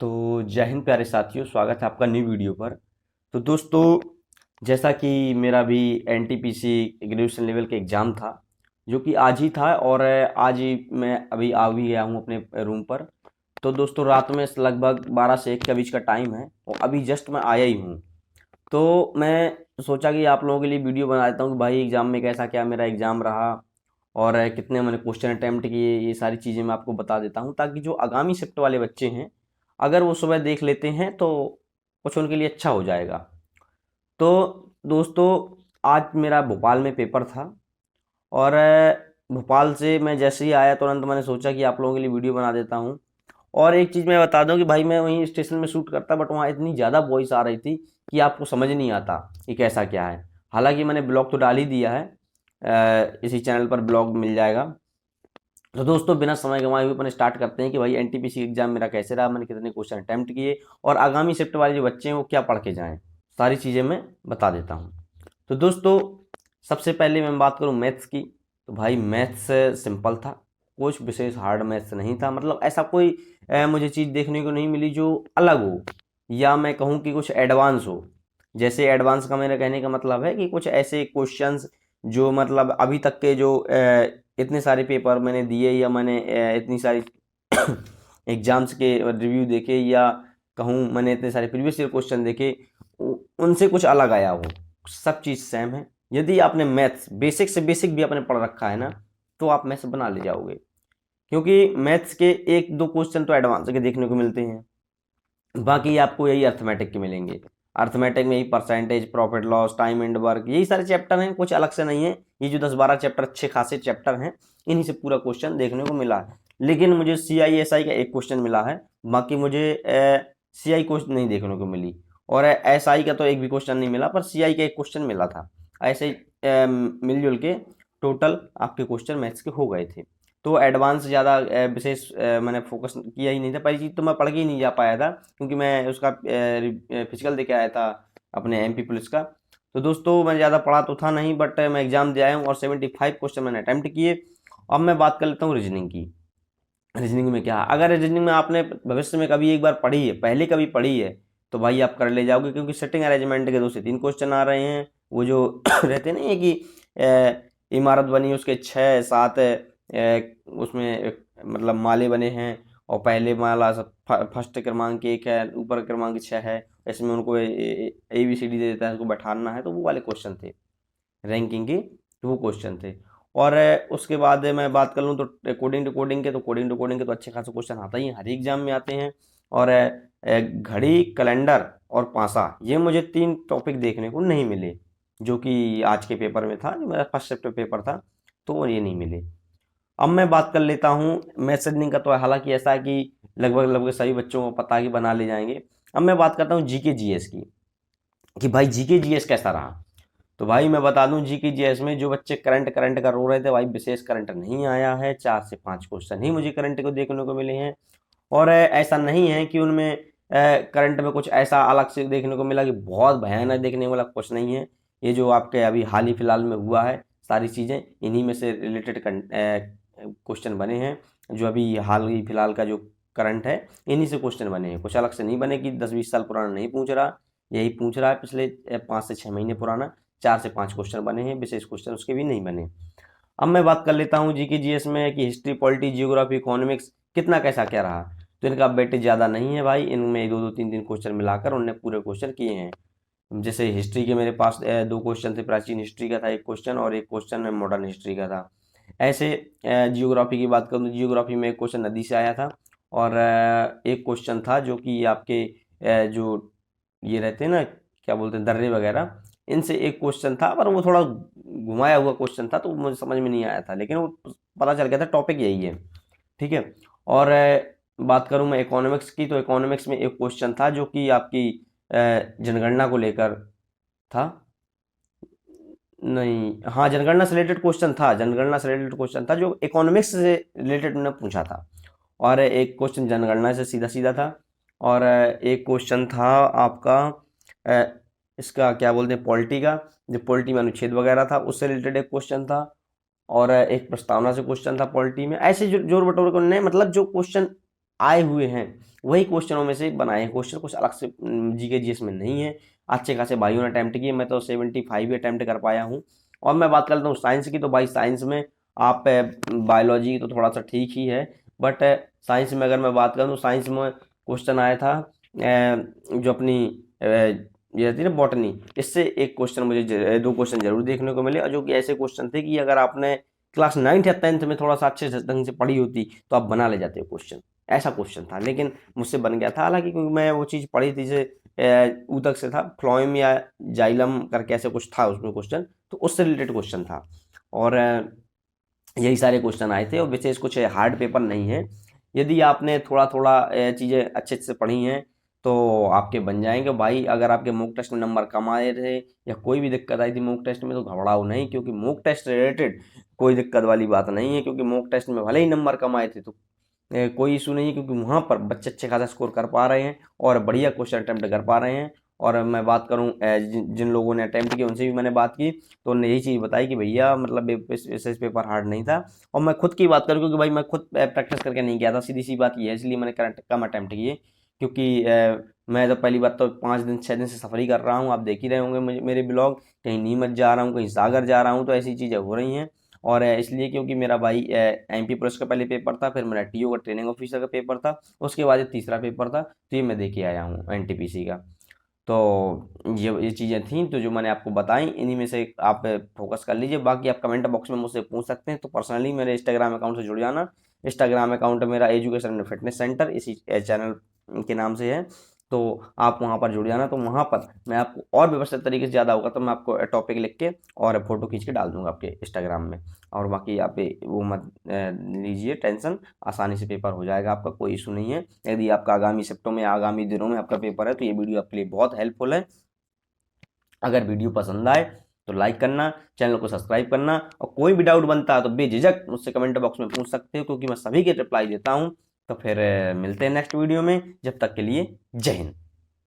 तो जय हिंद प्यारे साथियों, स्वागत है आपका न्यू वीडियो पर। तो दोस्तों, जैसा कि मेरा भी एनटीपीसी ग्रेजुएशन लेवल का एग्ज़ाम था, जो कि आज ही था और आज ही मैं अभी आ भी गया हूँ अपने रूम पर। तो दोस्तों, रात में लगभग 12 से 1 के बीच का टाइम है और अभी जस्ट मैं आया ही हूँ। तो मैं सोचा कि आप लोगों के लिए वीडियो बना देता हूँ कि भाई एग्ज़ाम में कैसा क्या मेरा एग्ज़ाम रहा और कितने मैंने क्वेश्चन अटैम्प्ट किए, ये सारी चीज़ें मैं आपको बता देता हूँ, ताकि जो आगामी शिफ्ट वाले बच्चे हैं, अगर वो सुबह देख लेते हैं तो कुछ उनके लिए अच्छा हो जाएगा। तो दोस्तों, आज मेरा भोपाल में पेपर था और भोपाल से मैं जैसे ही आया तुरंत मैंने सोचा कि आप लोगों के लिए वीडियो बना देता हूँ। और एक चीज़ मैं बता दूं कि भाई मैं वहीं स्टेशन में शूट करता, बट वहाँ इतनी ज़्यादा वॉइस आ रही थी कि आपको समझ नहीं आता कि कैसा क्या है। हालांकि मैंने ब्लॉग तो डाल ही दिया है, इसी चैनल पर ब्लॉग मिल जाएगा। तो दोस्तों, बिना समय गंवाए हुए अपन स्टार्ट करते हैं कि भाई एनटीपीसी एग्जाम मेरा कैसे रहा, मैंने कितने क्वेश्चन अटैम्प्ट किए और आगामी शिफ्ट वाले जो बच्चे हैं वो क्या पढ़ के जाएं, सारी चीज़ें मैं बता देता हूँ। तो दोस्तों, सबसे पहले मैं बात करूँ मैथ्स की, तो भाई मैथ्स सिंपल था, कुछ विशेष हार्ड मैथ्स नहीं था। मतलब ऐसा कोई मुझे चीज़ देखने को नहीं मिली जो अलग हो, या मैं कहूँ कि कुछ एडवांस हो। जैसे एडवांस का मेरा कहने का मतलब है कि कुछ ऐसे क्वेश्चंस जो मतलब अभी तक के जो इतने सारे पेपर मैंने दिए, या मैंने इतनी सारी एग्जाम्स के रिव्यू देखे, या कहूँ मैंने इतने सारे प्रीवियस ईयर क्वेश्चन देखे, उनसे कुछ अलग आया हो। सब चीज़ सेम है। यदि आपने मैथ्स बेसिक से बेसिक भी आपने पढ़ रखा है ना, तो आप मैथ्स बना ले जाओगे, क्योंकि मैथ्स के एक दो क्वेश्चन तो एडवांस के देखने को मिलते हैं, बाकी आपको यही अर्थमेटिक के मिलेंगे। अर्थमेटिक में यही percentage, profit loss, time and work, यही सारे चैप्टर हैं, कुछ अलग से नहीं है। ये जो 10-12 चैप्टर अच्छे खासे चैप्टर हैं, इन्हीं से पूरा क्वेश्चन देखने को मिला है। लेकिन मुझे CISI का एक क्वेश्चन मिला है, बाकी मुझे CI क्वेश्चन नहीं देखने को मिली, और SI का तो एक भी क्वेश्चन नहीं मिला, पर CI का एक क्वेश्चन मिला था। ऐसे ही मिलजुल के टोटल आपके क्वेश्चन मैथ्स के हो गए थे। तो एडवांस ज़्यादा विशेष मैंने फोकस किया ही नहीं था। पहली चीज़ तो मैं पढ़ के ही नहीं जा पाया था, क्योंकि मैं उसका फिजिकल दे के आया था अपने MP पुलिस का। तो दोस्तों, मैं ज़्यादा पढ़ा तो था नहीं, बट मैं एग्जाम दे आया हूँ और 75 क्वेश्चन मैंने अटैम्प्ट किए। अब मैं बात कर लेता हूँ रीजनिंग की। रीजनिंग में क्या, अगर रीजनिंग में आपने भविष्य में कभी एक बार पढ़ी है, पहले कभी पढ़ी है, तो भाई आप कर ले जाओगे, क्योंकि सेटिंग अरेंजमेंट के 2 से 3 क्वेश्चन आ रहे हैं। वो जो रहते नहीं है कि इमारत बनी, उसके 6-7 उसमें मतलब माले बने हैं, और पहले माला फर्स्ट क्रमांक 1 है, ऊपर क्रमांक 6 है, इसमें उनको ABCD दे देता है, उसको बैठाना है। तो वो वाले क्वेश्चन थे रैंकिंग के, तो वो क्वेश्चन थे। और उसके बाद मैं बात कर लूँ तो कोडिंग टू कोडिंग के, तो कोडिंग टू कोडिंग के तो अच्छे खासे क्वेश्चन आता ही है, हर एग्जाम में आते हैं। और घड़ी, कैलेंडर और पासा, ये मुझे 3 टॉपिक देखने को नहीं मिले, जो कि आज के पेपर में था, जो मेरा फर्स्ट शिफ्ट पेपर था, तो ये नहीं मिले। अब मैं बात कर लेता हूँ मैथ्स रीजनिंग का, तो हालांकि ऐसा है कि लगभग लगभग सभी बच्चों को पता है कि बना ले जाएंगे। अब मैं बात करता हूँ GK GS की, कि भाई GK GS कैसा रहा। तो भाई मैं बता दूं, GK GS में जो बच्चे करंट करंट का रो रहे थे, भाई विशेष करंट नहीं आया है। 4 से 5 क्वेश्चन ही मुझे करंट को देखने को मिले हैं। और ऐसा नहीं है कि उनमें करंट में कुछ ऐसा अलग से देखने को मिला कि बहुत भयानक देखने वाला कुछ नहीं है। ये जो आपके अभी हाल ही फिलहाल में हुआ है, सारी चीज़ें इन्हीं में से रिलेटेड क्वेश्चन बने हैं। जो अभी हाल ही फिलहाल का जो करंट है, इन्हीं से क्वेश्चन बने हैं, कुछ अलग से नहीं बने कि 10-20 साल पुराना नहीं पूछ रहा। यही पूछ रहा है पिछले 5 से 6 महीने पुराना। 4 से 5 क्वेश्चन बने हैं, विशेष क्वेश्चन उसके भी नहीं बने। अब मैं बात कर लेता हूँ GK GS में कि हिस्ट्री, पॉलिटी, जियोग्राफी, इकोनॉमिक्स कितना कैसा क्या रहा। तो इनका वेटेज ज़्यादा नहीं है भाई, इनमें 2-2 3-3 क्वेश्चन मिलाकर उन्होंने पूरे क्वेश्चन किए हैं। जैसे हिस्ट्री के मेरे पास 2 क्वेश्चन थे, प्राचीन हिस्ट्री का था एक क्वेश्चन, और एक क्वेश्चन मॉडर्न हिस्ट्री का था। ऐसे जियोग्राफी की बात करूँ तो जियोग्राफी में एक क्वेश्चन नदी से आया था, और एक क्वेश्चन था जो कि आपके जो ये रहते हैं ना, क्या बोलते हैं, दर्रे वगैरह, इनसे एक क्वेश्चन था, पर वो थोड़ा घुमाया हुआ क्वेश्चन था, तो मुझे समझ में नहीं आया था, लेकिन वो पता चल गया था टॉपिक यही है। ठीक है। और बात करूं मैं इकोनॉमिक्स की, तो इकोनॉमिक्स में एक क्वेश्चन था जो कि आपकी जनगणना को लेकर था। नहीं, हाँ, जनगणना से रिलेटेड क्वेश्चन था, जनगणना से रिलेटेड क्वेश्चन था जो इकोनॉमिक्स से रिलेटेड उन्होंने पूछा था। और एक क्वेश्चन जनगणना से सीधा सीधा था, और एक क्वेश्चन था आपका अ, इसका क्या बोलते हैं, पॉलिटी का, जो पॉलिटी में अनुच्छेद वगैरह था, उससे रिलेटेड एक क्वेश्चन था। और एक प्रस्तावना से क्वेश्चन था पॉलिटी में। ऐसे जो जोर बटोर को उन्होंने, मतलब जो क्वेश्चन आए हुए हैं वही क्वेश्चनों में से बनाए हैं क्वेश्चन, कुछ अलग से जीके जीएस में नहीं है। अच्छे खासे भाइयों ने अटैम्प्ट किए, मैं तो 75 ही अटैम्प्ट कर पाया हूँ। और मैं बात करता हूँ साइंस की, तो भाई साइंस में आप बायोलॉजी तो थोड़ा सा ठीक ही है, बट साइंस में अगर मैं बात करूँ तो साइंस में क्वेश्चन आया था जो अपनी ये रहती है ना बॉटनी, इससे एक क्वेश्चन मुझे 2 क्वेश्चन जरूर देखने को मिले, और जो कि ऐसे क्वेश्चन थे कि अगर आपने क्लास 9th या 10th में थोड़ा सा अच्छे ढंग से पढ़ी होती तो आप बना ले जाते हो क्वेश्चन। ऐसा क्वेश्चन था, लेकिन मुझसे बन गया था, हालांकि क्योंकि मैं वो चीज़ पढ़ी थी जैसे ऊतक से था, फ्लोएम या जाइलम करके ऐसे कुछ था उसमें क्वेश्चन, तो उससे रिलेटेड क्वेश्चन था। और यही सारे क्वेश्चन आए थे, और विशेष कुछ हार्ड पेपर नहीं है। यदि आपने थोड़ा थोड़ा चीज़ें अच्छे से पढ़ी हैं तो आपके बन जाएंगे भाई। अगर आपके मॉक टेस्ट में नंबर कम आए थे या कोई भी दिक्कत आई थी मॉक टेस्ट में, तो घबराओ नहीं, क्योंकि मॉक टेस्ट रिलेटेड कोई दिक्कत वाली बात नहीं है। क्योंकि मॉक टेस्ट में भले ही नंबर कम आए थे तो कोई इशू नहीं है, क्योंकि वहाँ पर बच्चे अच्छे खासा स्कोर कर पा रहे हैं और बढ़िया क्वेश्चन अटैम्प्ट कर पा रहे हैं। और मैं बात करूँ जिन लोगों ने अटैम्प्ट किया उनसे भी मैंने बात की, तो उन्होंने यही चीज़ बताई कि भैया मतलब एसएस पेपर हार्ड नहीं था। और मैं खुद की बात करूँ, क्योंकि भाई मैं खुद प्रैक्टिस करके नहीं गया था, सीधी सी बात ये है, इसलिए मैंने कम अटैम्प्ट किए। क्योंकि मैं तो पहली बात तो 5 दिन 6 दिन से सफर ही कर रहा हूँ, आप देख ही रहे होंगे मेरे ब्लॉग, कहीं नीमच जा रहा हूँ, कहीं सागर जा रहा हूँ, तो ऐसी चीज़ें हो रही हैं। और इसलिए क्योंकि मेरा भाई एमपी पुलिस का पहले पेपर था, फिर मेरा टीओ का ट्रेनिंग ऑफिसर का पेपर था, उसके बाद ये तीसरा पेपर था, तो ये मैं दे के आया हूँ एनटीपीसी का। तो ये चीज़ें थी तो जो मैंने आपको बताई, इन्हीं में से आप फोकस कर लीजिए। बाकी आप कमेंट बॉक्स में मुझसे पूछ सकते हैं, तो पर्सनली मेरे इंस्टाग्राम अकाउंट से जुड़ जाना। इंस्टाग्राम अकाउंट मेरा एजुकेशन एंड फिटनेस सेंटर इसी चैनल के नाम से है, तो आप वहाँ पर जुड़ जाना। तो वहाँ पर मैं आपको और व्यवस्थित तरीके से ज़्यादा होगा तो मैं आपको टॉपिक लिख के और फोटो खींच के डाल दूंगा आपके इंस्टाग्राम में। और बाकी आप वो मत लीजिए टेंशन, आसानी से पेपर हो जाएगा आपका, कोई इशू नहीं है। यदि आपका आगामी शिफ्टों में आगामी दिनों में आपका पेपर है तो ये वीडियो आपके लिए बहुत हेल्पफुल है। अगर वीडियो पसंद आए तो लाइक करना, चैनल को सब्सक्राइब करना, और कोई भी डाउट बनता है तो बेझिझक मुझसे कमेंट बॉक्स में पूछ सकते हो, क्योंकि मैं सभी के रिप्लाई देता हूँ। तो फिर मिलते हैं नेक्स्ट वीडियो में, जब तक के लिए जय हिंद।